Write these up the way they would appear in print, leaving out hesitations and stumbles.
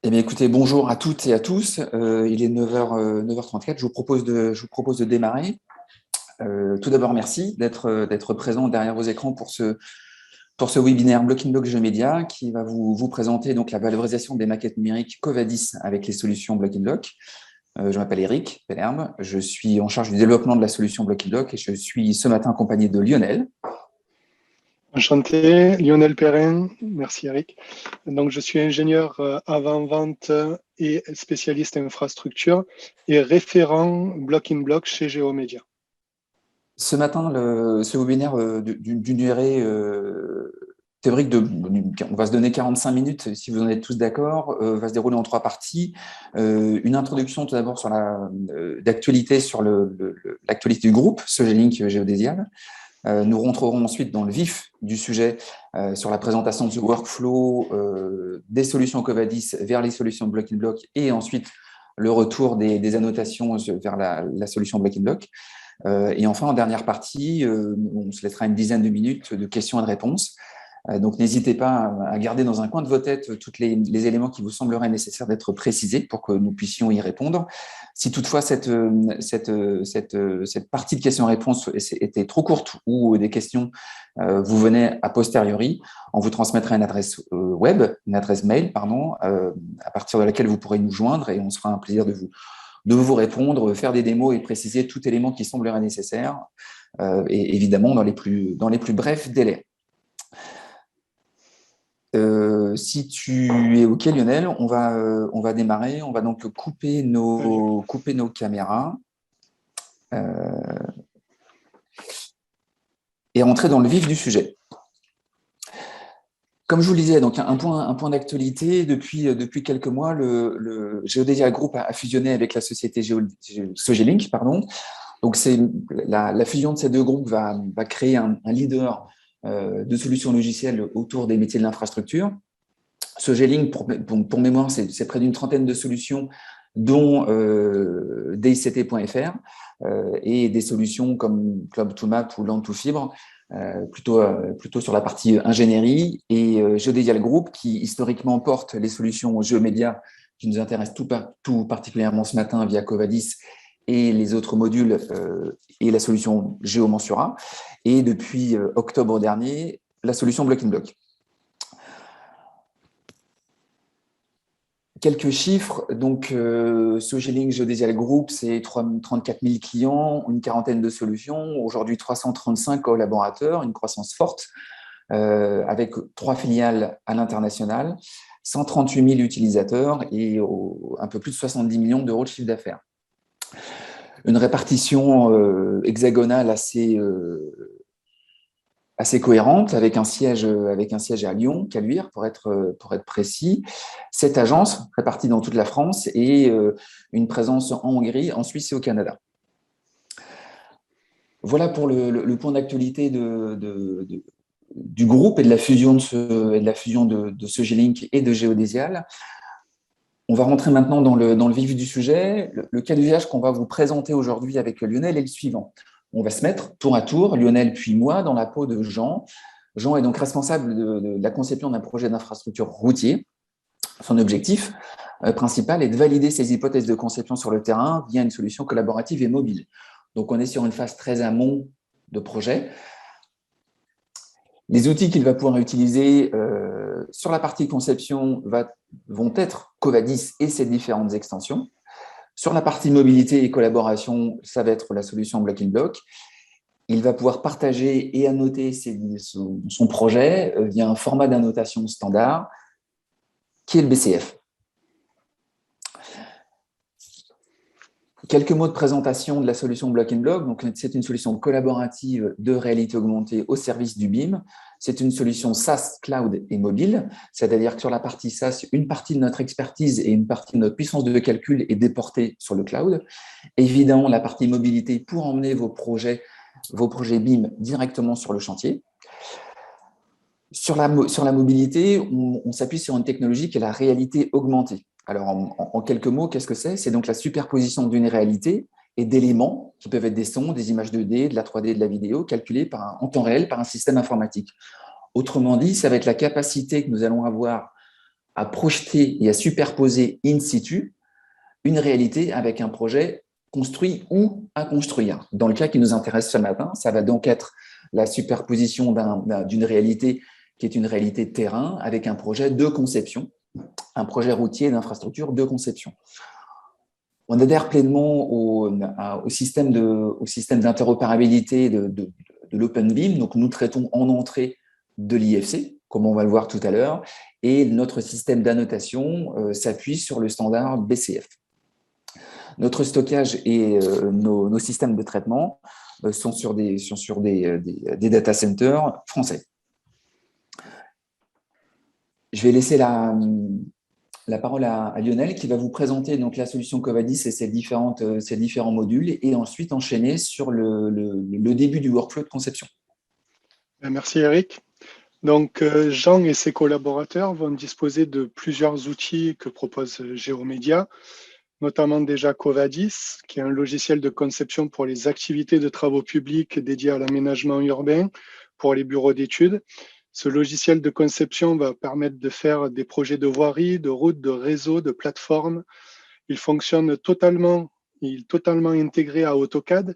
Eh bien, écoutez, bonjour à toutes et à tous. Il est 9h34. Je vous propose de démarrer. Tout d'abord, merci d'être présent derrière vos écrans pour ce webinaire Block in Block Jeux Média qui va vous présenter donc la valorisation des maquettes numériques Covadis avec les solutions Block in Block. Je m'appelle Eric Pellerme. Je suis en charge du développement de la solution Block in Block et je suis ce matin accompagné de Lionel. Enchanté, Lionel Perrin, merci Eric. Donc, je suis ingénieur avant-vente et spécialiste infrastructure et référent Block in Block chez Geomedia. Ce matin, ce webinaire d'une durée théorique on va se donner 45 minutes, si vous en êtes tous d'accord, va se dérouler en 3 parties. Une introduction tout d'abord sur d'actualité sur l'actualité du groupe, Sogelink Géodésial. Nous rentrerons ensuite dans le vif du sujet sur la présentation du workflow des solutions Covadis vers les solutions Block in Block et ensuite le retour des annotations vers la solution Block in Block. Et enfin, en dernière partie, on se laissera une dizaine de minutes de questions et de réponses. Donc, n'hésitez pas à garder dans un coin de vos têtes tous les éléments qui vous sembleraient nécessaires d'être précisés pour que nous puissions y répondre. Si toutefois cette partie de questions-réponses était trop courte ou des questions vous venaient a posteriori, on vous transmettra une adresse mail, à partir de laquelle vous pourrez nous joindre et on se fera un plaisir de vous répondre, faire des démos et préciser tout élément qui semblerait nécessaire, et évidemment dans les plus brefs délais. Si tu es OK, Lionel, on va démarrer. On va donc couper nos caméras et rentrer dans le vif du sujet. Comme je vous le disais, donc un point d'actualité. Depuis quelques mois, le Geodésial Group a fusionné avec la société Sogelink. Donc, la fusion de ces deux groupes va créer un leader de solutions logicielles autour des métiers de l'infrastructure. Sogelink, pour mémoire, c'est près d'une trentaine de solutions, dont DICT.fr et des solutions comme Club2Map ou Land2Fibre, plutôt sur la partie ingénierie, et Geodésial Group, qui historiquement porte les solutions Geomedia, qui nous intéressent tout particulièrement ce matin via Covadis, et les autres modules et la solution Geomansura, et depuis octobre dernier, la solution Block in Block. Quelques chiffres, donc Sogelink Geodésial Group, c'est 34 000 clients, une quarantaine de solutions, aujourd'hui 335 collaborateurs, une croissance forte, avec 3 filiales à l'international, 138 000 utilisateurs et un peu plus de 70 millions d'euros de chiffre d'affaires. Une répartition hexagonale assez cohérente, avec un siège à Lyon, Caluire, pour être précis, 7 agences réparties dans toute la France et une présence en Hongrie, en Suisse et au Canada. Voilà pour le point d'actualité du groupe et de la fusion de Sogelink et de Geodésial. On va rentrer maintenant dans le vif du sujet. Le cas d'usage qu'on va vous présenter aujourd'hui avec Lionel est le suivant. On va se mettre tour à tour, Lionel puis moi, dans la peau de Jean. Jean est donc responsable de la conception d'un projet d'infrastructure routier. Son objectif principal est de valider ses hypothèses de conception sur le terrain via une solution collaborative et mobile. Donc, on est sur une phase très amont de projet. Les outils qu'il va pouvoir utiliser sur la partie conception vont être Covadis et ses différentes extensions. Sur la partie mobilité et collaboration, ça va être la solution Block in Block. Il va pouvoir partager et annoter son projet via un format d'annotation standard qui est le BCF. Quelques mots de présentation de la solution Block in Block. Donc, c'est une solution collaborative de réalité augmentée au service du BIM. C'est une solution SaaS, cloud et mobile, c'est-à-dire que sur la partie SaaS, une partie de notre expertise et une partie de notre puissance de calcul est déportée sur le cloud. Évidemment, la partie mobilité pour emmener vos projets BIM directement sur le chantier. Sur la mobilité, on s'appuie sur une technologie qui est la réalité augmentée. Alors, en quelques mots, qu'est-ce que c'est? C'est donc la superposition d'une réalité et d'éléments qui peuvent être des sons, des images 2D, de la 3D, de la vidéo, calculés en temps réel par un système informatique. Autrement dit, ça va être la capacité que nous allons avoir à projeter et à superposer in situ une réalité avec un projet construit ou à construire. Dans le cas qui nous intéresse ce matin, ça va donc être la superposition d'une réalité qui est une réalité de terrain avec un projet de conception, un projet routier d'infrastructure de conception. On adhère pleinement au système d'interopérabilité de l'OpenBIM. Donc, nous traitons en entrée de l'IFC, comme on va le voir tout à l'heure, et notre système d'annotation s'appuie sur le standard BCF. Notre stockage et nos systèmes de traitement sont sur des data centers français. Je vais laisser la parole à Lionel qui va vous présenter donc, la solution Covadis et ses différents modules et ensuite enchaîner sur le début du workflow de conception. Merci Eric. Donc Jean et ses collaborateurs vont disposer de plusieurs outils que propose Géomédia, notamment déjà Covadis, qui est un logiciel de conception pour les activités de travaux publics dédiés à l'aménagement urbain pour les bureaux d'études. Ce logiciel de conception va permettre de faire des projets de voirie, de routes, de réseaux, de plateformes. Il fonctionne totalement, il est totalement intégré à AutoCAD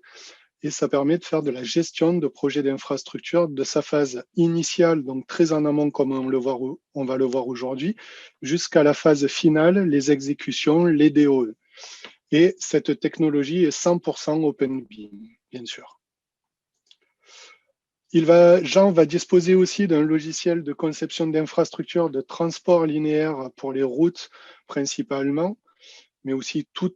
et ça permet de faire de la gestion de projets d'infrastructure de sa phase initiale, donc très en amont comme on va le voir aujourd'hui, jusqu'à la phase finale, les exécutions, les DOE. Et cette technologie est 100% OpenBIM, bien sûr. Jean va disposer aussi d'un logiciel de conception d'infrastructures de transport linéaire pour les routes principalement, mais aussi tout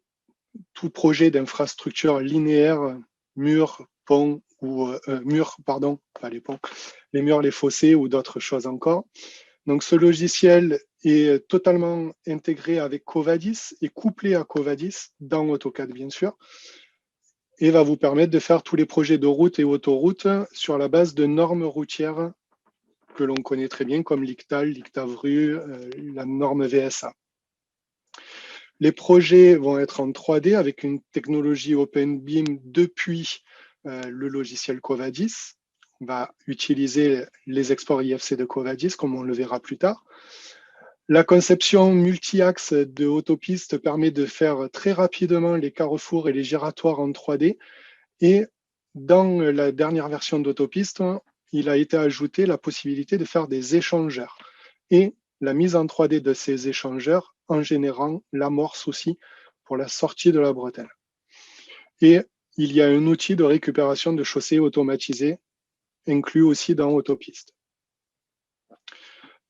projet d'infrastructure linéaire, murs, ponts ou murs, pardon, pas les ponts, les murs, les fossés ou d'autres choses encore. Donc ce logiciel est totalement intégré avec Covadis et couplé à Covadis dans AutoCAD bien sûr, et va vous permettre de faire tous les projets de route et autoroute sur la base de normes routières que l'on connaît très bien, comme l'ICTAL, l'ICTAVRU, la norme VSA. Les projets vont être en 3D avec une technologie OpenBIM depuis le logiciel Covadis. On va utiliser les exports IFC de Covadis, comme on le verra plus tard. La conception multi-axe de autopiste permet de faire très rapidement les carrefours et les giratoires en 3D. Et dans la dernière version d'autopiste, il a été ajouté la possibilité de faire des échangeurs et la mise en 3D de ces échangeurs en générant l'amorce aussi pour la sortie de la bretelle. Et il y a un outil de récupération de chaussées automatisé inclus aussi dans Autopiste.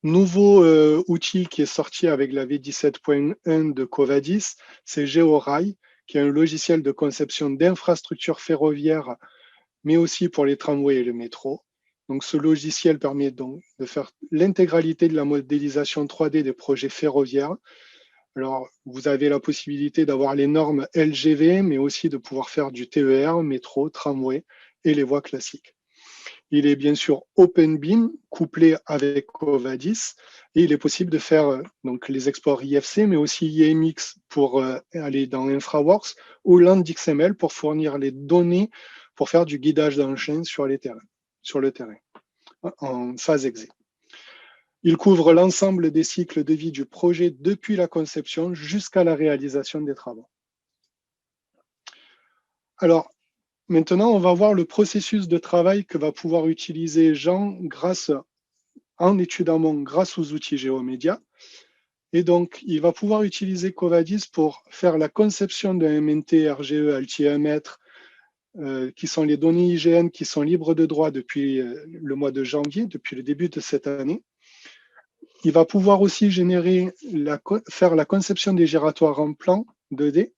Nouveau outil qui est sorti avec la V17.1 de Covadis, c'est GeoRail, qui est un logiciel de conception d'infrastructures ferroviaires, mais aussi pour les tramways et le métro. Donc, ce logiciel permet donc de faire l'intégralité de la modélisation 3D des projets ferroviaires. Alors, vous avez la possibilité d'avoir les normes LGV, mais aussi de pouvoir faire du TER, métro, tramway et les voies classiques. Il est bien sûr OpenBIM couplé avec Covadis et il est possible de faire donc, les exports IFC, mais aussi IMX pour aller dans InfraWorks ou LandXML pour fournir les données pour faire du guidage d'engin sur le terrain, en phase exé. Il couvre l'ensemble des cycles de vie du projet depuis la conception jusqu'à la réalisation des travaux. Alors, maintenant, on va voir le processus de travail que va pouvoir utiliser Jean en étude amont grâce aux outils Géomédia. Et donc, il va pouvoir utiliser Covadis pour faire la conception d'un MNT, RGE, altimétre, qui sont les données IGN qui sont libres de droit depuis le mois de janvier, depuis le début de cette année. Il va pouvoir aussi faire la conception des giratoires en plan 2D,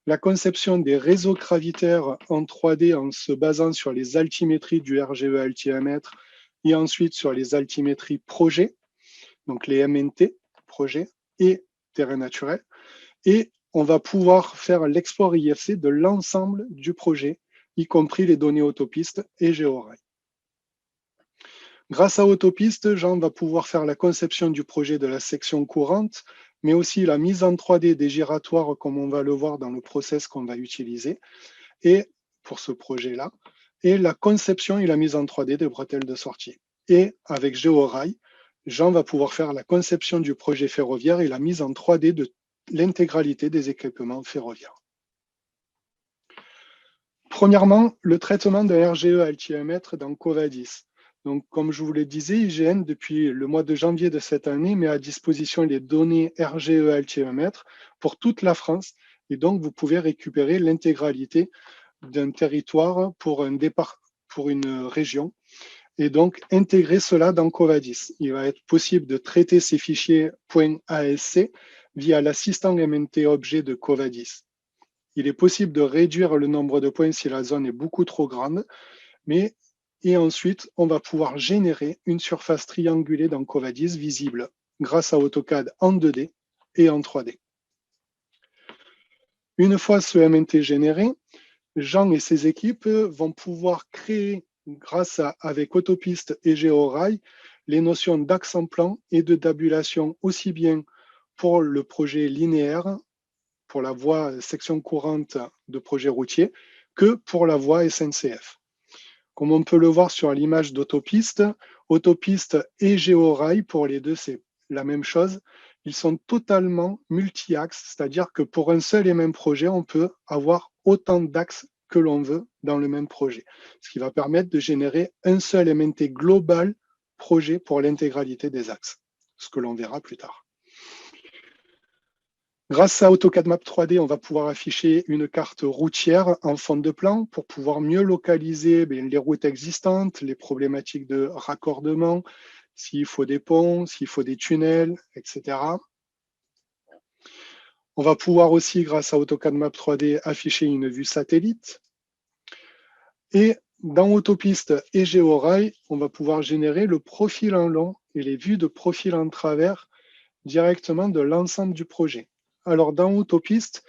la conception des réseaux gravitaires en 3D en se basant sur les altimétries du RGE altimétre et ensuite sur les altimétries projets, donc les MNT, projets et terrain naturel. Et on va pouvoir faire l'export IFC de l'ensemble du projet, y compris les données autopistes et GeoRail. Grâce à Autopiste, Jean va pouvoir faire la conception du projet de la section courante, mais aussi la mise en 3D des giratoires, comme on va le voir dans le process qu'on va utiliser, et pour ce projet-là, et la conception et la mise en 3D des bretelles de sortie. Et avec GeoRail, Jean va pouvoir faire la conception du projet ferroviaire et la mise en 3D de l'intégralité des équipements ferroviaires. Premièrement, le traitement d'un RGE altimètre dans Covadis. Donc, comme je vous le disais, IGN, depuis le mois de janvier de cette année, met à disposition les données RGE altimètre pour toute la France. Et donc, vous pouvez récupérer l'intégralité d'un territoire pour un départ, pour une région, et donc intégrer cela dans Covadis. Il va être possible de traiter ces fichiers .asc via l'assistant MNT objet de Covadis. Il est possible de réduire le nombre de points si la zone est beaucoup trop grande, et ensuite, on va pouvoir générer une surface triangulée dans Covadis visible grâce à AutoCAD en 2D et en 3D. Une fois ce MNT généré, Jean et ses équipes vont pouvoir créer, avec Autopiste et GeoRail, les notions d'axe en plan et de tabulation aussi bien pour le projet linéaire, pour la voie section courante de projet routier, que pour la voie SNCF. Comme on peut le voir sur l'image d'Autopiste, Autopiste et GeoRail, pour les deux, c'est la même chose. Ils sont totalement multi-axes, c'est-à-dire que pour un seul et même projet, on peut avoir autant d'axes que l'on veut dans le même projet, ce qui va permettre de générer un seul MNT global projet pour l'intégralité des axes, ce que l'on verra plus tard. Grâce à AutoCAD Map 3D, on va pouvoir afficher une carte routière en fond de plan pour pouvoir mieux localiser les routes existantes, les problématiques de raccordement, s'il faut des ponts, s'il faut des tunnels, etc. On va pouvoir aussi, grâce à AutoCAD Map 3D, afficher une vue satellite. Et dans Autopiste et GeoRail, on va pouvoir générer le profil en long et les vues de profil en travers directement de l'ensemble du projet. Alors, dans Autopiste,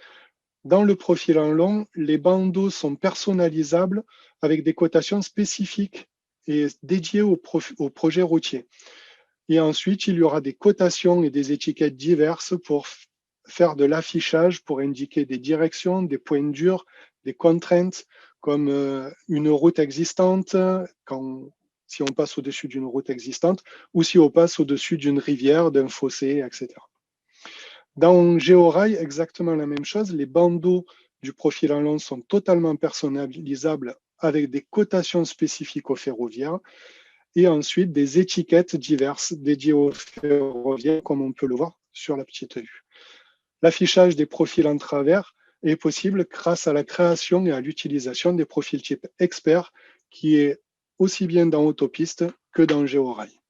dans le profil en long, les bandeaux sont personnalisables avec des cotations spécifiques et dédiées au projet routier. Et ensuite, il y aura des cotations et des étiquettes diverses pour faire de l'affichage, pour indiquer des directions, des points durs, des contraintes, comme une route existante, si on passe au-dessus d'une route existante, ou si on passe au-dessus d'une rivière, d'un fossé, etc. Dans GeoRail, exactement la même chose. Les bandeaux du profil en long sont totalement personnalisables avec des cotations spécifiques aux ferroviaires et ensuite des étiquettes diverses dédiées aux ferroviaires, comme on peut le voir sur la petite vue. L'affichage des profils en travers est possible grâce à la création et à l'utilisation des profils type expert qui est aussi bien dans Autopiste que dans GeoRail.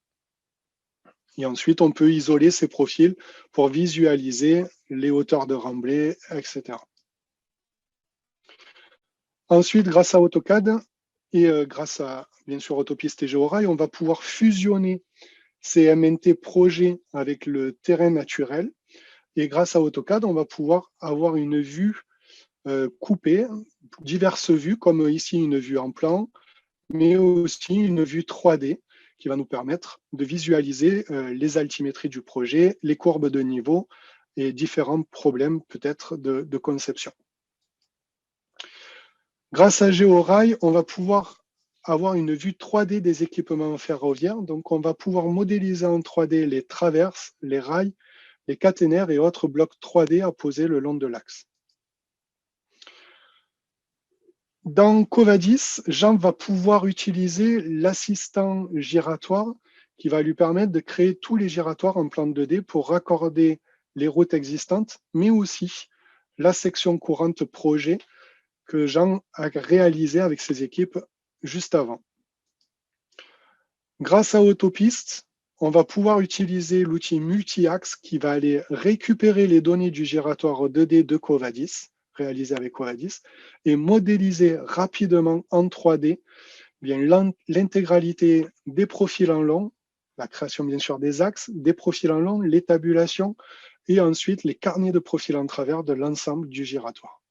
Et ensuite, on peut isoler ces profils pour visualiser les hauteurs de remblai, etc. Ensuite, grâce à AutoCAD et grâce à, bien sûr, Autopiste et GeoRail, on va pouvoir fusionner ces MNT projets avec le terrain naturel. Et grâce à AutoCAD, on va pouvoir avoir une vue coupée, diverses vues, comme ici une vue en plan, mais aussi une vue 3D qui va nous permettre de visualiser les altimétries du projet, les courbes de niveau et différents problèmes peut-être de conception. Grâce à GeoRail, on va pouvoir avoir une vue 3D des équipements ferroviaires. Donc, on va pouvoir modéliser en 3D les traverses, les rails, les caténaires et autres blocs 3D à poser le long de l'axe. Dans Covadis, Jean va pouvoir utiliser l'assistant giratoire qui va lui permettre de créer tous les giratoires en plan 2D pour raccorder les routes existantes, mais aussi la section courante projet que Jean a réalisé avec ses équipes juste avant. Grâce à Autopiste, on va pouvoir utiliser l'outil multi-axe qui va aller récupérer les données du giratoire 2D de Covadis, réalisé avec Covadis, et modéliser rapidement en 3D l'intégralité des profils en long, la création bien sûr des axes, des profils en long, les tabulations, et ensuite les carnets de profils en travers de l'ensemble du giratoire.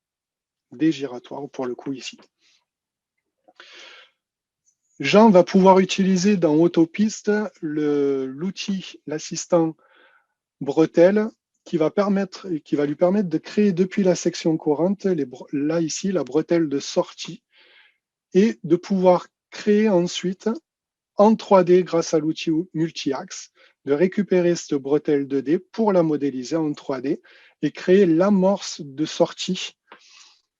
Des giratoires pour le coup ici. Jean va pouvoir utiliser dans Autopiste l'outil, l'assistant bretelle, qui va lui permettre de créer depuis la section courante, là ici, la bretelle de sortie, et de pouvoir créer ensuite en 3D grâce à l'outil multi-axe de récupérer cette bretelle 2D pour la modéliser en 3D et créer l'amorce de sortie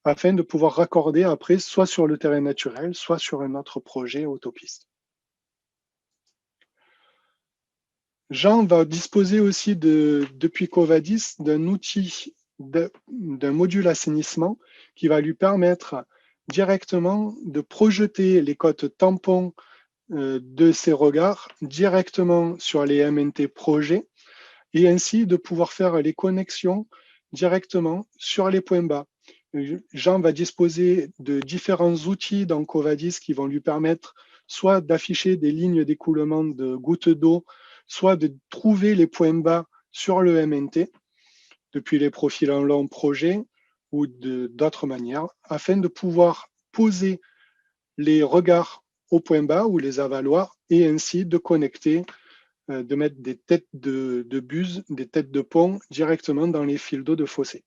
afin de pouvoir raccorder après soit sur le terrain naturel, soit sur un autre projet autopiste. Jean va disposer aussi depuis Covadis d'un outil, d'un module assainissement qui va lui permettre directement de projeter les cotes tampons de ses regards directement sur les MNT projets et ainsi de pouvoir faire les connexions directement sur les points bas. Jean va disposer de différents outils dans Covadis qui vont lui permettre soit d'afficher des lignes d'écoulement de gouttes d'eau, soit de trouver les points bas sur le MNT depuis les profils en long projet ou d'autres manières, afin de pouvoir poser les regards au point bas ou les avaloirs et ainsi de connecter, de mettre des têtes de buse, des têtes de pont directement dans les fils d'eau de fossé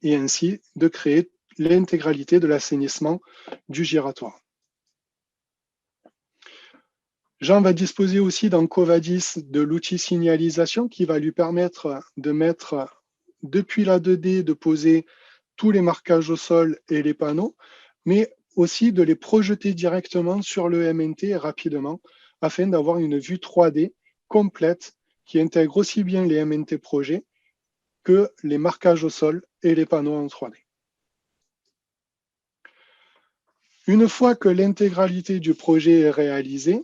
et ainsi de créer l'intégralité de l'assainissement du giratoire. Jean va disposer aussi dans Covadis de l'outil signalisation qui va lui permettre de mettre depuis la 2D, de poser tous les marquages au sol et les panneaux, mais aussi de les projeter directement sur le MNT rapidement afin d'avoir une vue 3D complète qui intègre aussi bien les MNT projets que les marquages au sol et les panneaux en 3D. Une fois que l'intégralité du projet est réalisée,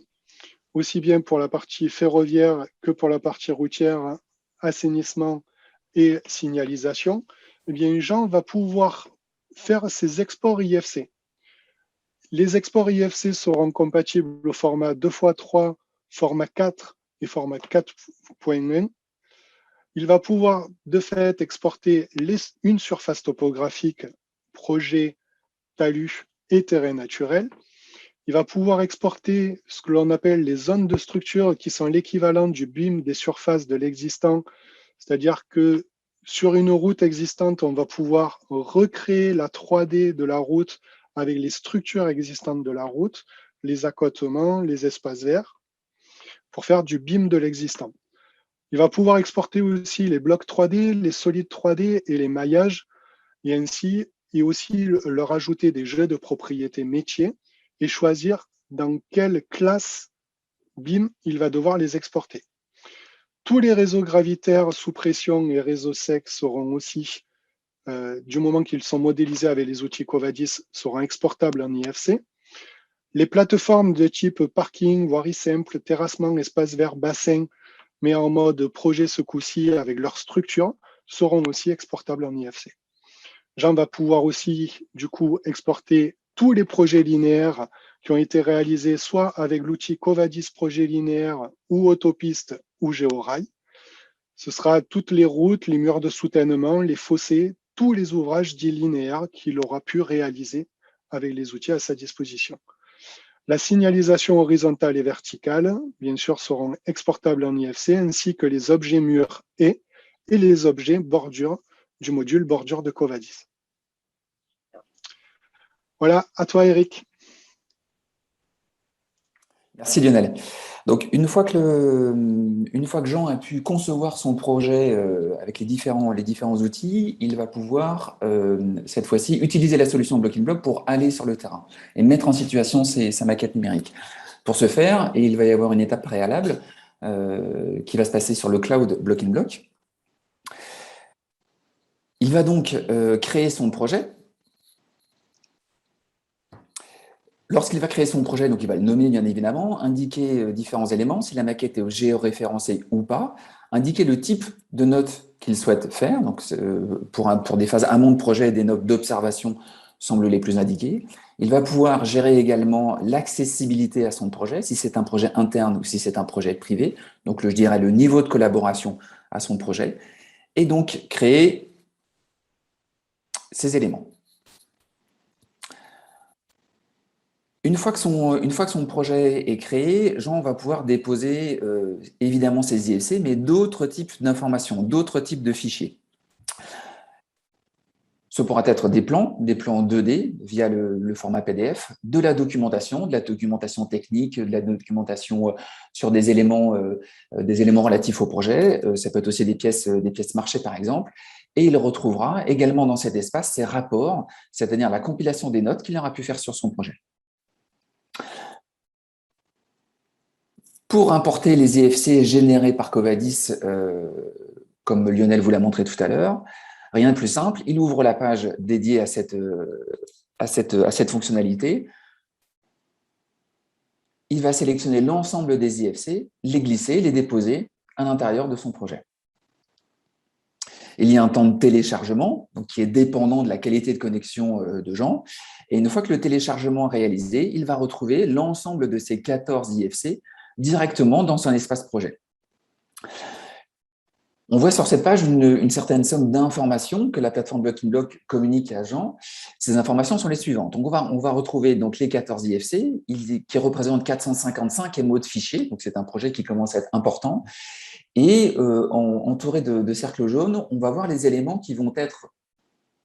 aussi bien pour la partie ferroviaire que pour la partie routière, assainissement et signalisation, eh bien, Jean va pouvoir faire ses exports IFC. Les exports IFC seront compatibles au format 2x3, format 4 et format 4.1. Il va pouvoir de fait exporter une surface topographique, projet, talus et terrain naturel. Il va pouvoir exporter ce que l'on appelle les zones de structure qui sont l'équivalent du BIM des surfaces de l'existant, c'est-à-dire que sur une route existante, on va pouvoir recréer la 3D de la route avec les structures existantes de la route, les accotements, les espaces verts, pour faire du BIM de l'existant. Il va pouvoir exporter aussi les blocs 3D, les solides 3D et les maillages, et ainsi, et aussi leur ajouter des jeux de propriété métier et choisir dans quelle classe BIM il va devoir les exporter. Tous les réseaux gravitaires sous pression et réseaux secs seront aussi, du moment qu'ils sont modélisés avec les outils Covadis, seront exportables en IFC. Les plateformes de type parking, voirie simple, terrassement, espace vert, bassin, mais en mode projet ce coup-ci avec leur structure, seront aussi exportables en IFC. Jean va pouvoir aussi, du coup, exporter tous les projets linéaires qui ont été réalisés soit avec l'outil Covadis Projet Linéaire ou Autopiste ou Géorail. Ce sera toutes les routes, les murs de soutènement, les fossés, tous les ouvrages dits linéaires qu'il aura pu réaliser avec les outils à sa disposition. La signalisation horizontale et verticale, bien sûr, seront exportables en IFC, ainsi que les objets murs et les objets bordures du module bordure de Covadis. Voilà, à toi Eric. Merci Lionel. Donc une fois que Jean a pu concevoir son projet avec les différents outils, il va pouvoir cette fois-ci utiliser la solution Block in Block pour aller sur le terrain et mettre en situation sa maquette numérique. Pour ce faire, il va y avoir une étape préalable qui va se passer sur le cloud Block in Block. Il va donc créer son projet. Lorsqu'il va créer son projet, donc il va le nommer bien évidemment, indiquer différents éléments, si la maquette est géoréférencée ou pas, indiquer le type de notes qu'il souhaite faire, donc pour des phases amont de projet, des notes d'observation semblent les plus indiquées. Il va pouvoir gérer également l'accessibilité à son projet, si c'est un projet interne ou si c'est un projet privé, donc je dirais le niveau de collaboration à son projet, et donc créer ces éléments. Une fois que son projet est créé, Jean va pouvoir déposer évidemment ses IFC, mais d'autres types d'informations, d'autres types de fichiers. Ce pourra être des plans 2D via le format PDF, de la documentation technique, de la documentation sur des éléments relatifs au projet. Ça peut être aussi des pièces marché, par exemple. Et il retrouvera également dans cet espace ses rapports, c'est-à-dire la compilation des notes qu'il aura pu faire sur son projet. Pour importer les IFC générés par Covadis, comme Lionel vous l'a montré tout à l'heure, rien de plus simple, il ouvre la page dédiée à cette fonctionnalité. Il va sélectionner l'ensemble des IFC, les glisser, les déposer à l'intérieur de son projet. Il y a un temps de téléchargement donc, qui est dépendant de la qualité de connexion de Jean. Et une fois que le téléchargement est réalisé, il va retrouver l'ensemble de ces 14 IFC directement dans son espace projet. On voit sur cette page une certaine somme d'informations que la plateforme Blocking Block communique à Jean. Ces informations sont les suivantes. Donc on va retrouver donc les 14 IFC qui représentent 455 MO de fichiers. Donc c'est un projet qui commence à être important. Et entouré de cercles jaunes, on va voir les éléments qui vont être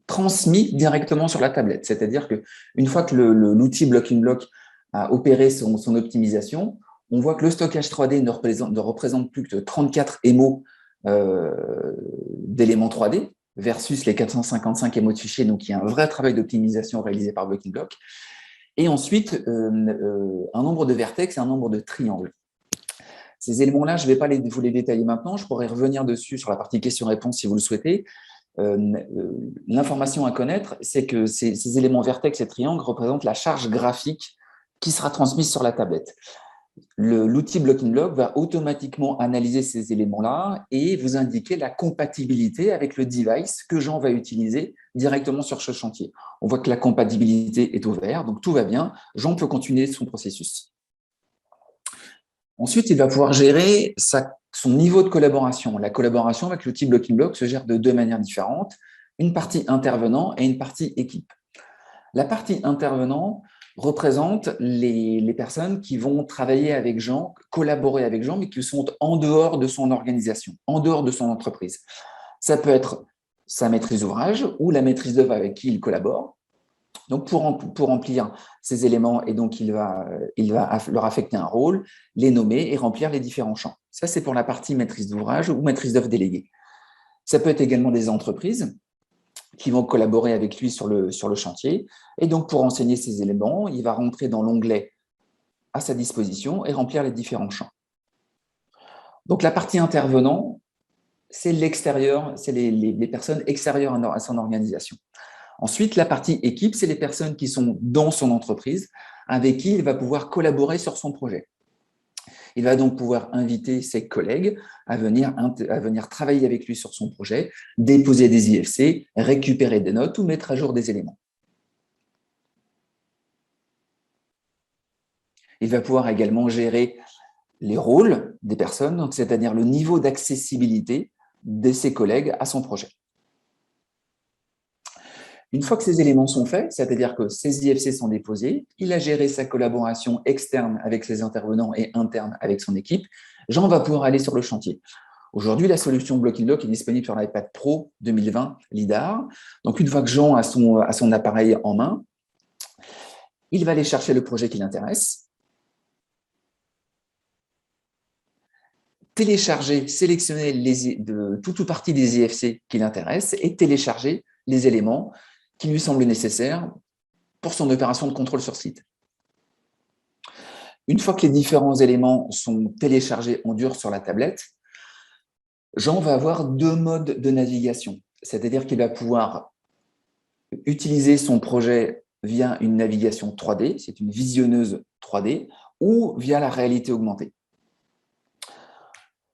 transmis directement sur la tablette. C'est-à-dire qu'une fois que l'outil Blocking Block a opéré son optimisation, on voit que le stockage 3D ne représente plus que 34 MO d'éléments 3D versus les 455 MO de fichiers. Donc, il y a un vrai travail d'optimisation réalisé par Blocking Block. Et ensuite, un nombre de vertex et un nombre de triangles. Ces éléments-là, je ne vais pas vous les détailler maintenant. Je pourrais revenir dessus sur la partie questions-réponses si vous le souhaitez. L'information à connaître, c'est que ces éléments vertex et triangles représentent la charge graphique qui sera transmise sur la tablette. L'outil Blocking Block va automatiquement analyser ces éléments-là et vous indiquer la compatibilité avec le device que Jean va utiliser directement sur ce chantier. On voit que la compatibilité est au vert, donc tout va bien. Jean peut continuer son processus. Ensuite, il va pouvoir gérer son niveau de collaboration. La collaboration avec l'outil Blocking Block se gère de deux manières différentes, une partie intervenant et une partie équipe. La partie intervenant représente les personnes qui vont travailler avec Jean, collaborer avec Jean, mais qui sont en dehors de son organisation, en dehors de son entreprise. Ça peut être sa maîtrise d'ouvrage ou la maîtrise d'œuvre avec qui il collabore. Donc, pour remplir ces éléments, et donc il va leur affecter un rôle, les nommer et remplir les différents champs. Ça, c'est pour la partie maîtrise d'ouvrage ou maîtrise d'œuvre déléguée. Ça peut être également des entreprises qui vont collaborer avec lui sur le chantier. Et donc, pour renseigner ces éléments, il va rentrer dans l'onglet à sa disposition et remplir les différents champs. Donc, la partie intervenant, c'est l'extérieur, c'est les personnes extérieures à son organisation. Ensuite, la partie équipe, c'est les personnes qui sont dans son entreprise, avec qui il va pouvoir collaborer sur son projet. Il va donc pouvoir inviter ses collègues à venir travailler avec lui sur son projet, déposer des IFC, récupérer des notes ou mettre à jour des éléments. Il va pouvoir également gérer les rôles des personnes, c'est-à-dire le niveau d'accessibilité de ses collègues à son projet. Une fois que ces éléments sont faits, c'est-à-dire que ces IFC sont déposés, il a géré sa collaboration externe avec ses intervenants et interne avec son équipe, Jean va pouvoir aller sur le chantier. Aujourd'hui, la solution Blocking Block est disponible sur l'iPad Pro 2020 LiDAR. Donc, une fois que Jean a son appareil en main, il va aller chercher le projet qui l'intéresse, télécharger, sélectionner toute ou partie des IFC qui l'intéressent et télécharger les éléments qui lui semblent nécessaires pour son opération de contrôle sur site. Une fois que les différents éléments sont téléchargés en dur sur la tablette, Jean va avoir deux modes de navigation. C'est-à-dire qu'il va pouvoir utiliser son projet via une navigation 3D, c'est une visionneuse 3D, ou via la réalité augmentée.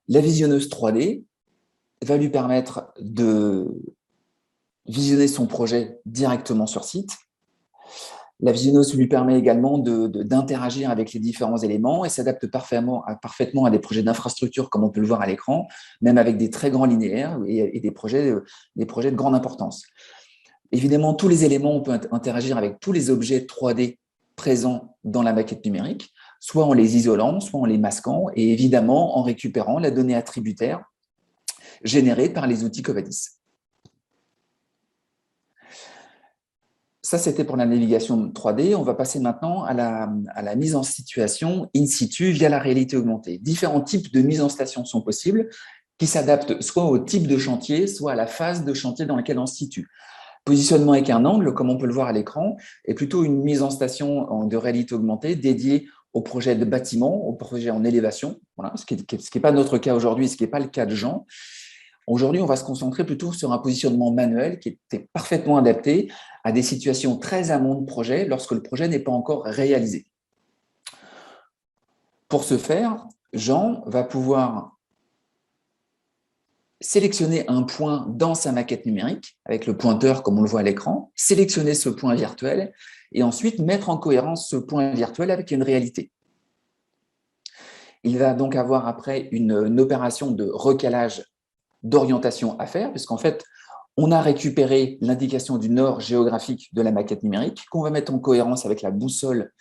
La visionneuse 3D va lui permettre de visionner son projet directement sur site. La visionneuse lui permet également d'interagir avec les différents éléments et s'adapte parfaitement à des projets d'infrastructure, comme on peut le voir à l'écran, même avec des très grands linéaires et des projets de grande importance. Évidemment, tous les éléments, on peut interagir avec tous les objets 3D présents dans la maquette numérique, soit en les isolant, soit en les masquant, et évidemment en récupérant la donnée attributaire générée par les outils Covadis. ça, c'était pour la navigation 3D. On va passer maintenant à la mise en situation in situ via la réalité augmentée. Différents types de mise en station sont possibles, qui s'adaptent soit au type de chantier, soit à la phase de chantier dans laquelle on se situe. Positionnement avec un angle, comme on peut le voir à l'écran, est plutôt une mise en station de réalité augmentée dédiée au projet de bâtiment, au projet en élévation, voilà, ce qui n'est pas notre cas aujourd'hui, ce qui n'est pas le cas de Jean. Aujourd'hui, on va se concentrer plutôt sur un positionnement manuel qui était parfaitement adapté à des situations très amont de projet lorsque le projet n'est pas encore réalisé. Pour ce faire, Jean va pouvoir sélectionner un point dans sa maquette numérique, avec le pointeur comme on le voit à l'écran, sélectionner ce point virtuel et ensuite mettre en cohérence ce point virtuel avec une réalité. Il va donc avoir après une opération de recalage d'orientation à faire, puisqu'en fait, on a récupéré l'indication du nord géographique de la maquette numérique qu'on va mettre en cohérence avec la boussole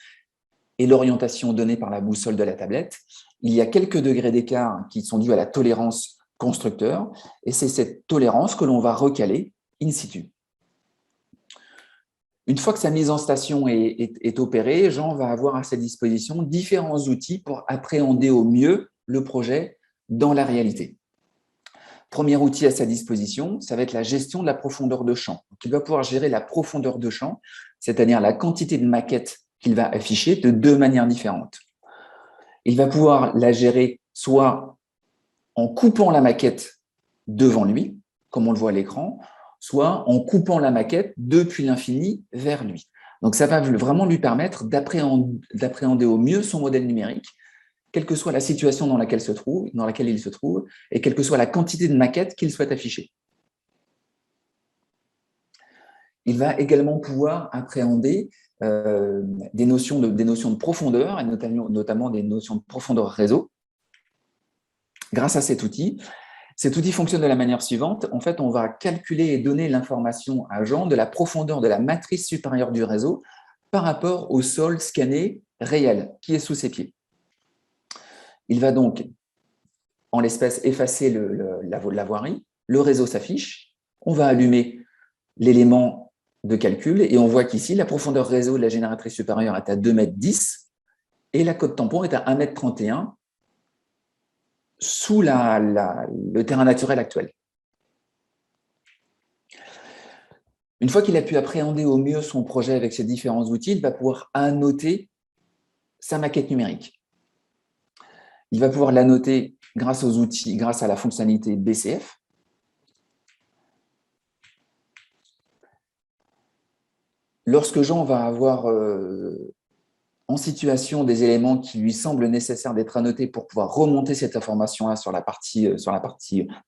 et l'orientation donnée par la boussole de la tablette. Il y a quelques degrés d'écart qui sont dus à la tolérance constructeur, et c'est cette tolérance que l'on va recaler in situ. Une fois que sa mise en station est opérée, Jean va avoir à sa disposition différents outils pour appréhender au mieux le projet dans la réalité. Premier outil à sa disposition, ça va être la gestion de la profondeur de champ. Donc, il va pouvoir gérer la profondeur de champ, c'est-à-dire la quantité de maquettes qu'il va afficher de deux manières différentes. Il va pouvoir la gérer soit en coupant la maquette devant lui, comme on le voit à l'écran, soit en coupant la maquette depuis l'infini vers lui. Donc, ça va vraiment lui permettre d'appréhender au mieux son modèle numérique, quelle que soit la situation dans laquelle il se trouve, et quelle que soit la quantité de maquettes qu'il souhaite afficher. Il va également pouvoir appréhender des notions de profondeur, et notamment des notions de profondeur réseau. Grâce à cet outil fonctionne de la manière suivante. En fait, on va calculer et donner l'information à Jean de la profondeur de la matrice supérieure du réseau par rapport au sol scanné réel qui est sous ses pieds. Il va donc, en l'espèce, effacer la voirie, le réseau s'affiche, on va allumer l'élément de calcul et on voit qu'ici, la profondeur réseau de la génératrice supérieure est à 2,10 m et la cote tampon est à 1,31 m sous le terrain naturel actuel. Une fois qu'il a pu appréhender au mieux son projet avec ces différents outils, il va pouvoir annoter sa maquette numérique. Il va pouvoir l'annoter grâce aux outils, grâce à la fonctionnalité BCF. Lorsque Jean va avoir en situation des éléments qui lui semblent nécessaires d'être annotés pour pouvoir remonter cette information-là sur la partie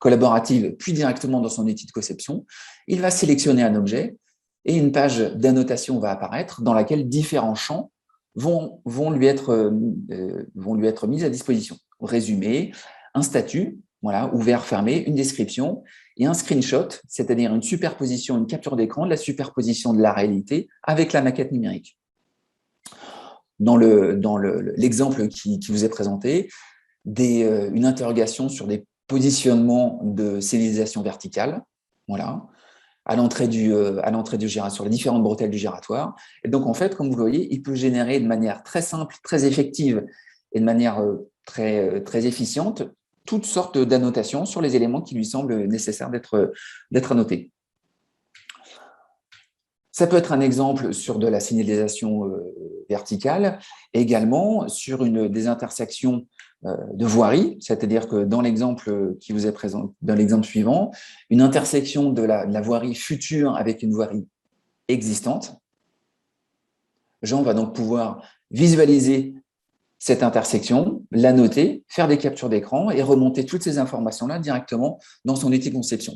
collaborative, puis directement dans son outil de conception, il va sélectionner un objet et une page d'annotation va apparaître dans laquelle différents champs vont lui être mis à disposition. Résumé, un statut, voilà, ouvert, fermé, une description et un screenshot, c'est-à-dire une superposition, une capture d'écran de la superposition de la réalité avec la maquette numérique. Dans l'exemple qui vous est présenté, une interrogation sur des positionnements de signalisation verticale, voilà, à l'entrée du giratoire, sur les différentes bretelles du giratoire. Et donc, en fait, comme vous le voyez, il peut générer de manière très simple, très effective et de manière très efficiente toutes sortes d'annotations sur les éléments qui lui semblent nécessaires d'être annotés. Ça peut être un exemple sur de la signalisation verticale, et également sur des intersections de voirie, c'est-à-dire que dans l'exemple qui vous est présent, dans l'exemple suivant, une intersection de la voirie future avec une voirie existante. Jean va donc pouvoir visualiser cette intersection, la noter, faire des captures d'écran et remonter toutes ces informations-là directement dans son outil de conception.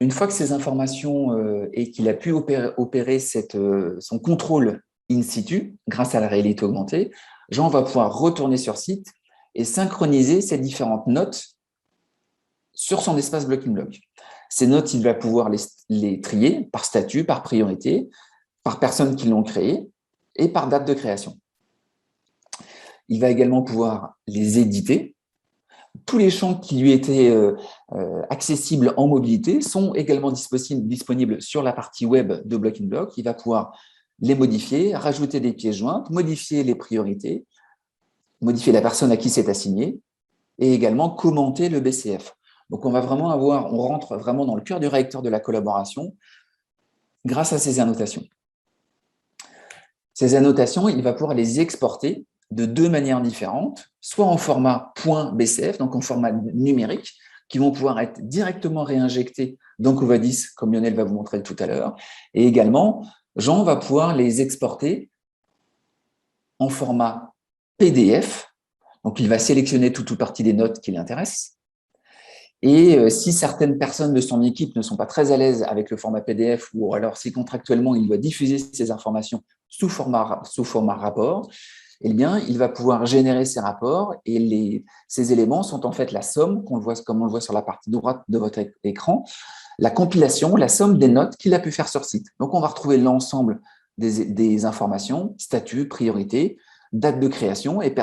Une fois que ces informations et qu'il a pu opérer son contrôle in situ, grâce à la réalité augmentée, Jean va pouvoir retourner sur site et synchroniser ces différentes notes sur son espace Block in Block. Ces notes, il va pouvoir les trier par statut, par priorité, par personnes qui l'ont créé et par date de création. Il va également pouvoir les éditer tous les champs qui lui étaient accessibles en mobilité sont également disponibles sur la partie web de Block in Block. Il va pouvoir les modifier, rajouter des pièces jointes, modifier les priorités, modifier la personne à qui c'est assigné et également commenter le BCF. Donc, on rentre vraiment dans le cœur du réacteur de la collaboration grâce à ces annotations. Ces annotations, il va pouvoir les exporter de deux manières différentes, soit en format .bcf, donc en format numérique, qui vont pouvoir être directement réinjectés dans Covadis, comme Lionel va vous montrer tout à l'heure, et également, Jean va pouvoir les exporter en format PDF, donc il va sélectionner tout ou partie des notes qui l'intéressent, et si certaines personnes de son équipe ne sont pas très à l'aise avec le format PDF, ou alors si contractuellement il doit diffuser ces informations sous format rapport, eh bien, il va pouvoir générer ces rapports et ces éléments sont en fait la somme, comme on le voit sur la partie droite de votre écran, la compilation, la somme des notes qu'il a pu faire sur site. Donc, on va retrouver l'ensemble des informations, statut, priorité, date de création et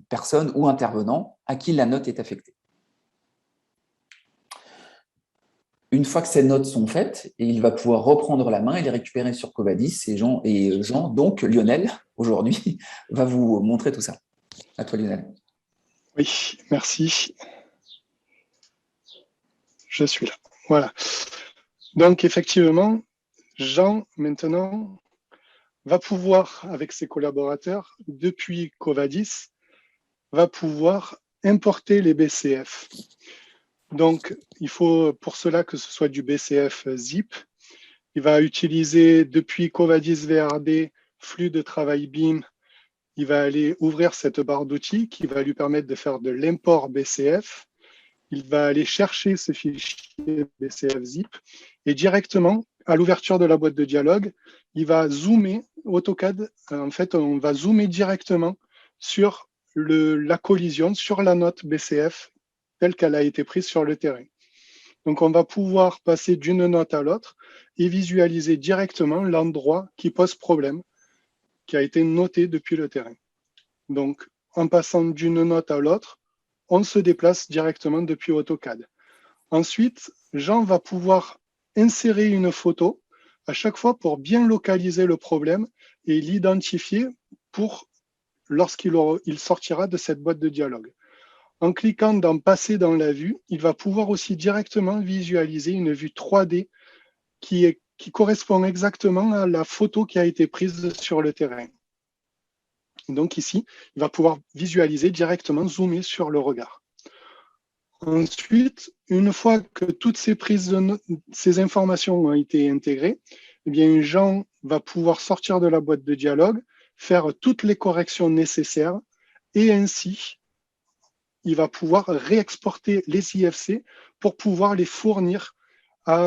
personne ou intervenant à qui la note est affectée. Une fois que ces notes sont faites, il va pouvoir reprendre la main et les récupérer sur Covadis. Et Jean, donc Lionel, aujourd'hui, va vous montrer tout ça. À toi, Lionel. Oui, merci. Je suis là. Voilà. Donc, effectivement, Jean, maintenant, va pouvoir, avec ses collaborateurs, depuis Covadis, va pouvoir importer les BCF. Donc, il faut pour cela que ce soit du BCF zip. Il va utiliser depuis Covadis VRD, flux de travail BIM. Il va aller ouvrir cette barre d'outils qui va lui permettre de faire de l'import BCF. Il va aller chercher ce fichier BCF zip et directement, à l'ouverture de la boîte de dialogue, il va zoomer, AutoCAD, en fait, on va zoomer directement sur la collision, sur la note BCF telle qu'elle a été prise sur le terrain. Donc, on va pouvoir passer d'une note à l'autre et visualiser directement l'endroit qui pose problème, qui a été noté depuis le terrain. Donc, en passant d'une note à l'autre, on se déplace directement depuis AutoCAD. Ensuite, Jean va pouvoir insérer une photo à chaque fois pour bien localiser le problème et l'identifier pour lorsqu'il sortira de cette boîte de dialogue. En cliquant dans Passer dans la vue, il va pouvoir aussi directement visualiser une vue 3D qui correspond exactement à la photo qui a été prise sur le terrain. Donc ici, il va pouvoir visualiser directement, zoomer sur le regard. Ensuite, une fois que toutes ces informations ont été intégrées, eh bien, Jean va pouvoir sortir de la boîte de dialogue, faire toutes les corrections nécessaires et ainsi, il va pouvoir réexporter les IFC pour pouvoir les fournir à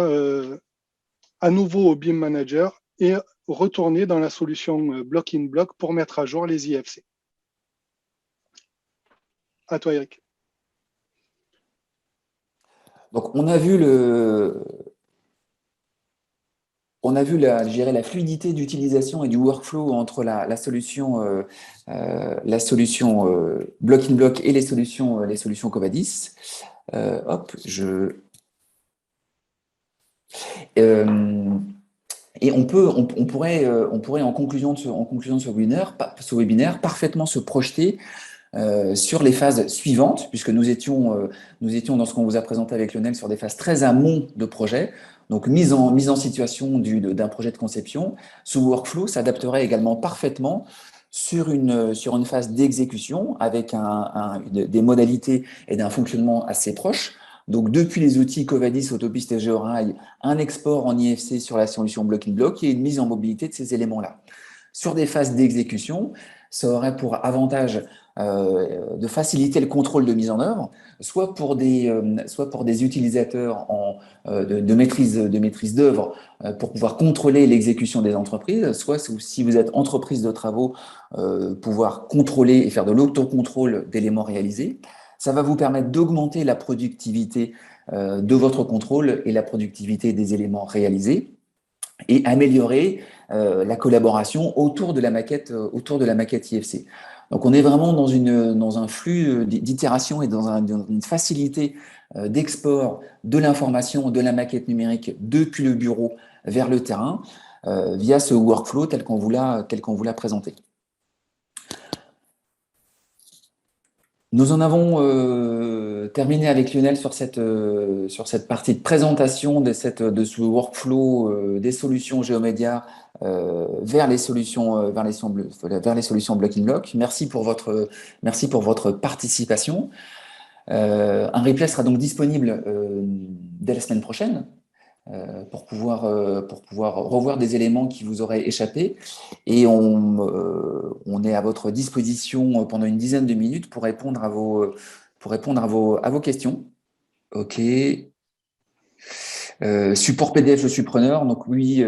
nouveau au BIM Manager et retourner dans la solution Block in Block pour mettre à jour les IFC. À toi, Eric. Donc, on a vu la fluidité d'utilisation et du workflow entre la solution Block in Block et les solutions Covadis. Et on pourrait en conclusion de ce webinaire parfaitement se projeter sur les phases suivantes, puisque nous étions dans ce qu'on vous a présenté avec Lionel sur des phases très amont de projet. Donc, mise en situation d'un projet de conception. Ce workflow s'adapterait également parfaitement sur une phase d'exécution avec des modalités et d'un fonctionnement assez proches. Donc, depuis les outils Covadis, Autopiste et Georail, un export en IFC sur la solution Block in Block et une mise en mobilité de ces éléments-là. Sur des phases d'exécution, ça aurait pour avantage de faciliter le contrôle de mise en œuvre, soit pour des utilisateurs de maîtrise d'œuvre pour pouvoir contrôler l'exécution des entreprises, soit si vous êtes entreprise de travaux, pouvoir contrôler et faire de l'autocontrôle d'éléments réalisés. Ça va vous permettre d'augmenter la productivité de votre contrôle et la productivité des éléments réalisés et améliorer la collaboration autour de la maquette IFC. Donc, on est vraiment dans un flux d'itération et dans une facilité d'export de l'information, de la maquette numérique depuis le bureau vers le terrain via ce workflow tel qu'on vous l'a présenté. Nous en avons terminé avec Lionel sur cette partie de présentation de ce workflow des solutions Geomedia vers les solutions Block in Block. Merci pour votre participation. Un replay sera donc disponible dès la semaine prochaine pour pouvoir revoir des éléments qui vous auraient échappé. Et on est à votre disposition pendant une dizaine de minutes pour répondre à vos questions. OK. Support PDF, je suis preneur. Donc oui,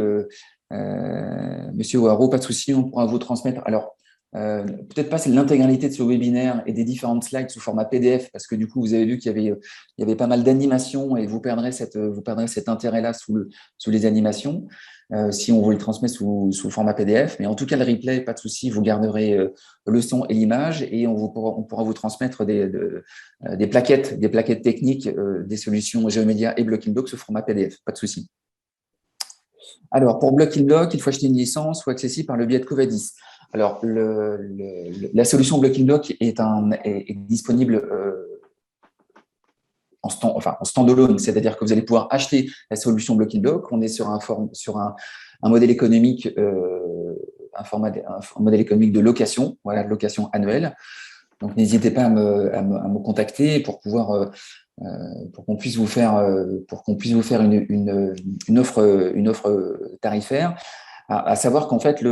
Monsieur Ouaro, pas de souci, on pourra vous transmettre. Alors, peut-être pas c'est l'intégralité de ce webinaire et des différentes slides sous format PDF, parce que du coup, vous avez vu qu'il y avait pas mal d'animations et vous perdrez cet intérêt-là sous les animations, si on vous le transmet sous format PDF. Mais en tout cas, le replay, pas de souci, vous garderez le son et l'image et on pourra vous transmettre des plaquettes techniques des solutions Geomedia et Block in Block sous format PDF, pas de souci. Alors, pour Block in Block, il faut acheter une licence ou accessible par le biais de Covadis. Alors, la solution Block in Block est disponible en standalone, c'est-à-dire que vous allez pouvoir acheter la solution Block in Block. On est sur un modèle économique, un modèle économique de location, voilà, de location annuelle. Donc, n'hésitez pas à me contacter pour qu'on puisse vous faire une offre tarifaire. À savoir qu'en fait,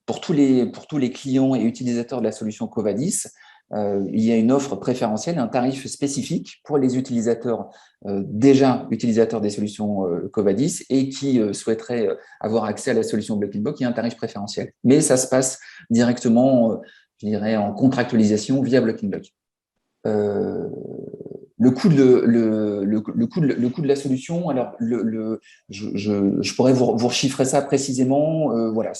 pour tous les clients et utilisateurs de la solution Covadis, il y a une offre préférentielle, un tarif spécifique pour les utilisateurs déjà utilisateurs des solutions Covadis et qui souhaiteraient avoir accès à la solution Block in Block. Il y a un tarif préférentiel. Mais ça se passe directement, je dirais, en contractualisation via Block in Block. Le coût de la solution, alors je pourrais vous rechiffrer ça précisément. Voilà,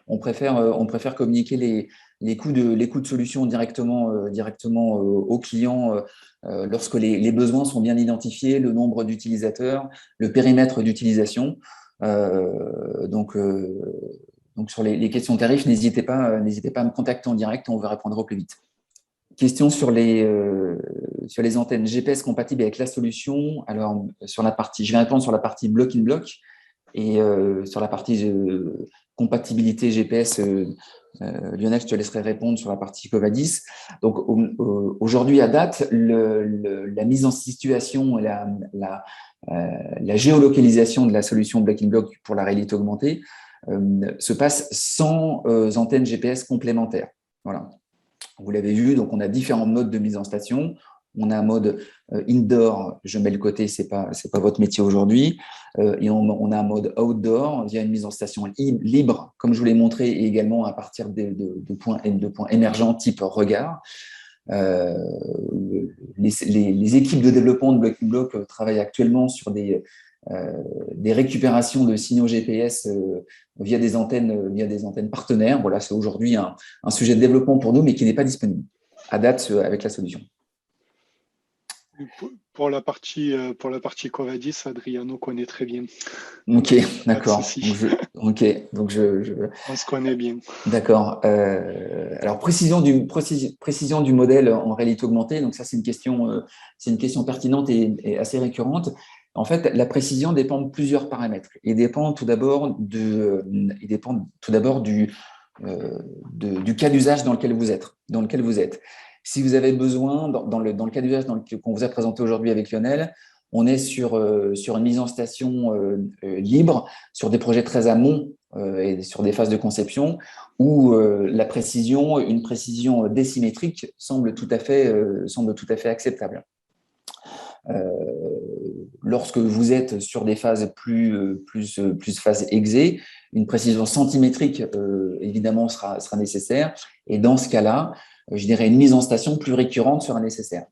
on préfère communiquer les coûts de solution directement aux clients lorsque les besoins sont bien identifiés, le nombre d'utilisateurs, le périmètre d'utilisation. Donc sur les questions tarifs, n'hésitez pas à me contacter en direct, on vous répondra au plus vite. Question sur les antennes GPS compatibles avec la solution. Alors, je vais répondre sur la partie Block in Block et sur la partie compatibilité GPS, Lionel, je te laisserai répondre sur la partie Covadis. Donc, aujourd'hui, à date, la mise en situation et la géolocalisation de la solution Block in Block pour la réalité augmentée se passe sans antennes GPS complémentaires. Voilà. Vous l'avez vu, donc on a différents modes de mise en station. On a un mode indoor, je mets le côté, c'est pas votre métier aujourd'hui, et on a un mode outdoor via une mise en station libre, comme je vous l'ai montré, et également à partir de points émergents type regard. Les équipes de développement de Block in Block travaillent actuellement sur des récupérations de signaux GPS via des antennes partenaires. Voilà, c'est aujourd'hui un sujet de développement pour nous, mais qui n'est pas disponible à date avec la solution. Pour la partie Covadis, Adriano connaît très bien. Ok, d'accord. On se connaît bien. D'accord. Alors précision du modèle en réalité augmentée. Donc ça, c'est une question pertinente et assez récurrente. En fait, la précision dépend de plusieurs paramètres. Il dépend tout d'abord du cas d'usage dans lequel vous êtes. Si vous avez besoin, dans le cas d'usage qu'on vous a présenté aujourd'hui avec Lionel, on est sur une mise en station libre, sur des projets très amont et sur des phases de conception où une précision décimétrique semble tout à fait acceptable. Lorsque vous êtes sur des phases plus phase exé, une précision centimétrique évidemment sera nécessaire. Et dans ce cas-là, je dirais une mise en station plus récurrente sera nécessaire.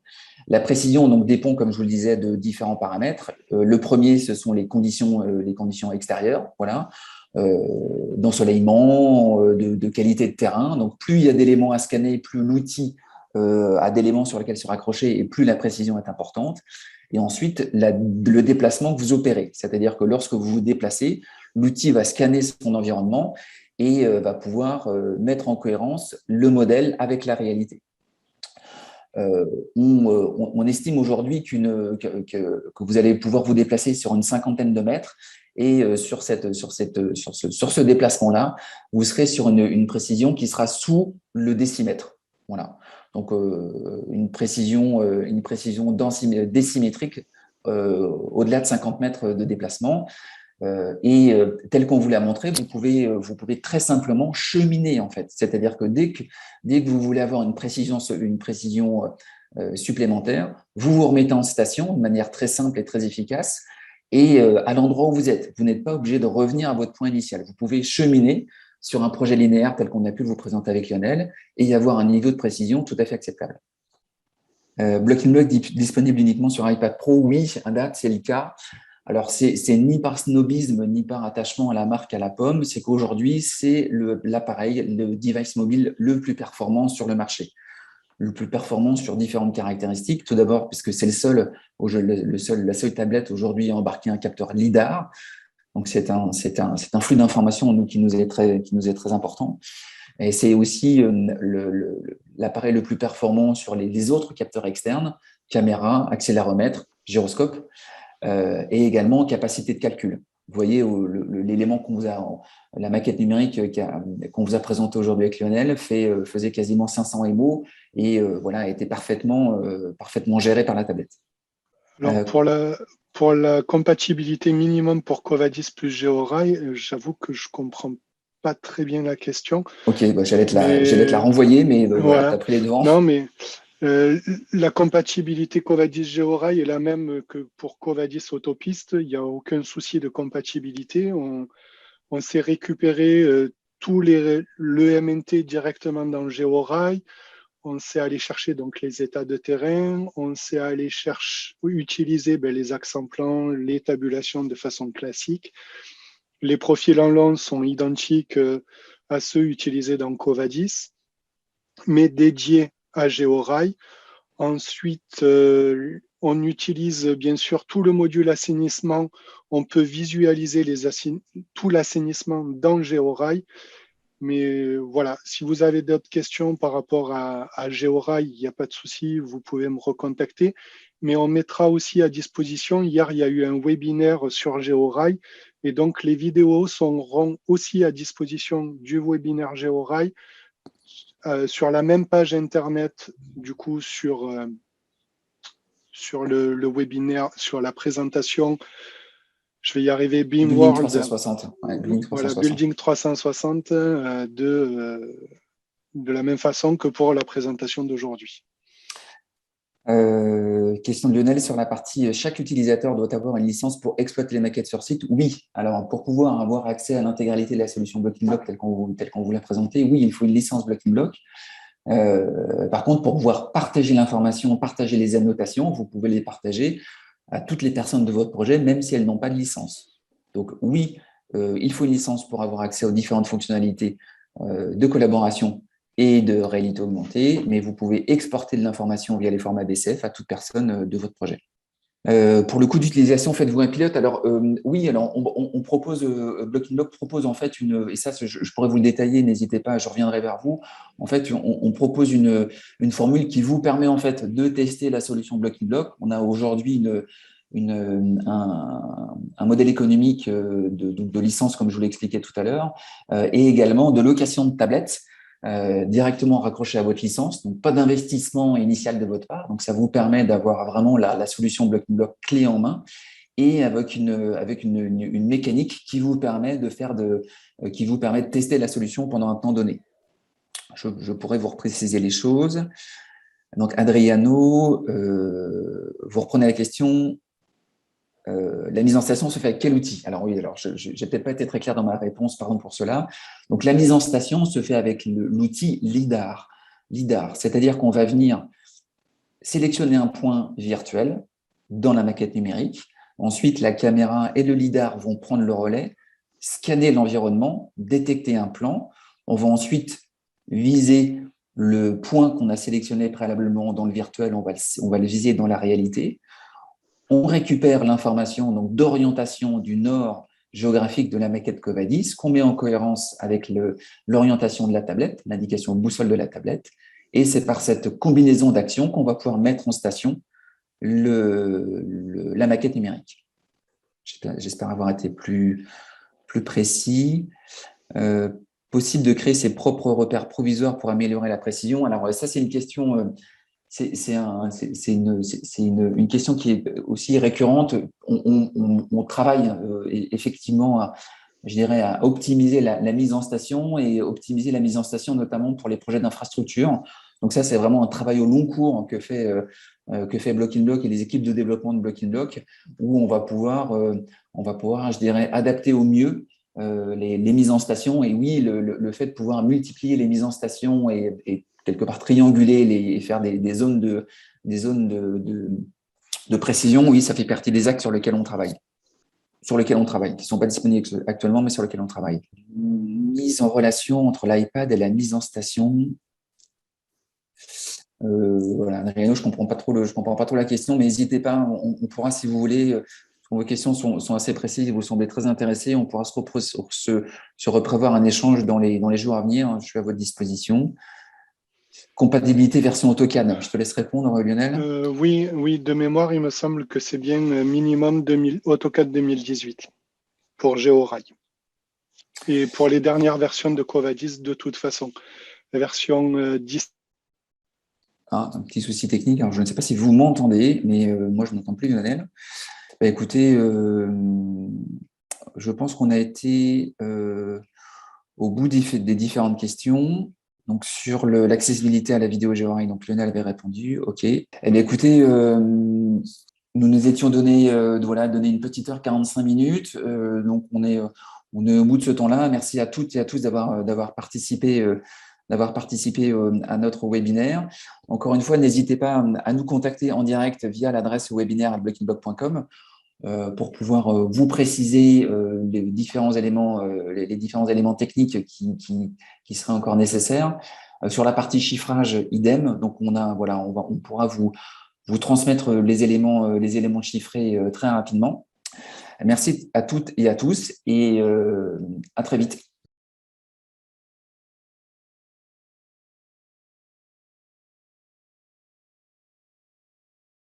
La précision donc dépend, comme je vous le disais, de différents paramètres. Le premier, ce sont les conditions extérieures. Voilà. d'ensoleillement, de qualité de terrain. Donc, plus il y a d'éléments à scanner, plus l'outil a d'éléments sur lesquels se raccrocher et plus la précision est importante. Et ensuite, le déplacement que vous opérez. C'est-à-dire que lorsque vous vous déplacez, l'outil va scanner son environnement et va pouvoir mettre en cohérence le modèle avec la réalité. On estime aujourd'hui que vous allez pouvoir vous déplacer sur une cinquantaine de mètres et sur ce déplacement-là, vous serez sur une précision qui sera sous le décimètre. Voilà. Donc, une précision décimétrique au-delà de 50 mètres de déplacement. Tel qu'on vous l'a montré, vous pouvez très simplement cheminer en fait. C'est-à-dire que dès que vous voulez avoir une précision supplémentaire, vous vous remettez en station de manière très simple et très efficace et à l'endroit où vous êtes. Vous n'êtes pas obligé de revenir à votre point initial. Vous pouvez cheminer sur un projet linéaire tel qu'on a pu vous présenter avec Lionel et y avoir un niveau de précision tout à fait acceptable. Blocking Block disponible uniquement sur iPad Pro, oui, à date, c'est le cas. Alors, c'est ni par snobisme, ni par attachement à la marque, à la pomme, c'est qu'aujourd'hui, c'est l'appareil, le device mobile le plus performant sur le marché, le plus performant sur différentes caractéristiques. Tout d'abord, puisque c'est la seule tablette aujourd'hui à embarquer un capteur LiDAR. Donc, c'est un flux d'informations qui nous est très important. Et c'est aussi l'appareil le plus performant sur les autres capteurs externes, caméra, accéléromètre, gyroscope, et également capacité de calcul. Vous voyez, l'élément la maquette numérique qu'on vous a présentée aujourd'hui avec Lionel faisait quasiment 500 MO et voilà, était parfaitement géré par la tablette. Alors, pour la compatibilité minimum pour Covadis plus GeoRail, j'avoue que je comprends pas très bien la question. Ok, bah, j'allais te la renvoyer, mais voilà, tu as pris les devants. Non, mais la compatibilité Covadis GeoRail est la même que pour Covadis Autopiste. Il n'y a aucun souci de compatibilité. On sait récupérer le MNT directement dans GeoRail. On sait aller chercher donc les états de terrain, on sait aller utiliser les accents plans, les tabulations de façon classique. Les profils en long sont identiques à ceux utilisés dans Covadis, mais dédiés à GeoRail. Ensuite, on utilise bien sûr tout le module assainissement. On peut visualiser tout l'assainissement dans GeoRail. Mais voilà, si vous avez d'autres questions par rapport à GeoRail, il n'y a pas de souci, vous pouvez me recontacter. Mais on mettra aussi à disposition, hier, il y a eu un webinaire sur GeoRail, et donc les vidéos seront aussi à disposition du webinaire GeoRail sur la même page Internet, du coup, sur le webinaire, sur la présentation. Je vais y arriver, Building 360. Ouais, Building 360. Voilà, Building 360 de la même façon que pour la présentation d'aujourd'hui. Question de Lionel sur la partie chaque utilisateur doit avoir une licence pour exploiter les maquettes sur site. Oui, alors pour pouvoir avoir accès à l'intégralité de la solution Blocking Block telle qu'on vous l'a présentée, oui, il faut une licence Blocking Block. Par contre, pour pouvoir partager l'information, partager les annotations, vous pouvez les partager à toutes les personnes de votre projet, même si elles n'ont pas de licence. Donc oui, il faut une licence pour avoir accès aux différentes fonctionnalités de collaboration et de réalité augmentée, mais vous pouvez exporter de l'information via les formats DCF à toute personne de votre projet. Pour le coût d'utilisation, faites-vous un pilote. Alors oui, alors on propose, Blocking Block propose en fait et ça je pourrais vous le détailler, n'hésitez pas, je reviendrai vers vous. En fait, on propose une formule qui vous permet en fait de tester la solution Blocking Block. On a aujourd'hui un modèle économique de licence, comme je vous l'ai expliqué tout à l'heure, et également de location de tablettes directement raccroché à votre licence, donc pas d'investissement initial de votre part. Donc, ça vous permet d'avoir vraiment la solution Blocking Block clé en main et avec une mécanique qui vous permet de tester la solution pendant un temps donné. Je pourrais vous repréciser les choses. Donc, Adriano, vous reprenez la question. La mise en station se fait avec quel outil? Alors oui, alors je n'ai peut-être pas été très clair dans ma réponse, pardon pour cela. Donc la mise en station se fait avec l'outil LiDAR. LiDAR, c'est-à-dire qu'on va venir sélectionner un point virtuel dans la maquette numérique. Ensuite, la caméra et le LiDAR vont prendre le relais scanner l'environnement, détecter un plan. On va ensuite viser le point qu'on a sélectionné préalablement dans le virtuel, on va le viser dans la réalité. On récupère l'information d'orientation du nord géographique de la maquette Covadis, qu'on met en cohérence avec l'orientation de la tablette, l'indication boussole de la tablette, et c'est par cette combinaison d'actions qu'on va pouvoir mettre en station la maquette numérique. J'espère avoir été plus précis. Possible de créer ses propres repères provisoires pour améliorer la précision. Alors ça, c'est une question, c'est une question qui est aussi récurrente. On travaille effectivement, je dirais, à optimiser la mise en station et optimiser la mise en station notamment pour les projets d'infrastructure. Donc ça, c'est vraiment un travail au long cours que fait Blocking Block et les équipes de développement de Blocking Block, où on va pouvoir, je dirais, adapter au mieux les mises en station. Et oui, le fait de pouvoir multiplier les mises en station et quelque part trianguler et faire des zones de précision, oui, ça fait partie des axes sur lesquels on travaille. Qui ne sont pas disponibles actuellement, mais sur lesquels on travaille. Mise en relation entre l'iPad et la mise en station. Voilà, Adriano, je ne comprends pas trop la question, mais n'hésitez pas, on pourra, si vous voulez, vos questions sont assez précises et vous semblez très intéressés, on pourra se reprévoir un échange dans les jours à venir. Je suis à votre disposition. Compatibilité version AutoCAD, je te laisse répondre, Lionel. Oui, de mémoire, il me semble que c'est bien minimum AutoCAD 2018 pour GeoRail. Et pour les dernières versions de Covadis, de toute façon, la version 10. Un petit souci technique. Alors, je ne sais pas si vous m'entendez, mais moi, je ne m'entends plus, Lionel. Bah, écoutez, je pense qu'on a été au bout des différentes questions. Donc, sur l'accessibilité à la vidéo GeoRail, donc Lionel avait répondu. OK. Eh bien, écoutez, nous nous étions donné une petite heure, 45 minutes. Donc, on est au bout de ce temps-là. Merci à toutes et à tous d'avoir participé à notre webinaire. Encore une fois, n'hésitez pas à nous contacter en direct via l'adresse webinaire@blockingblock.com pour pouvoir vous préciser les différents éléments techniques qui seraient encore nécessaires. Sur la partie chiffrage, idem. Donc, on pourra vous transmettre les éléments chiffrés très rapidement. Merci à toutes et à tous et à très vite.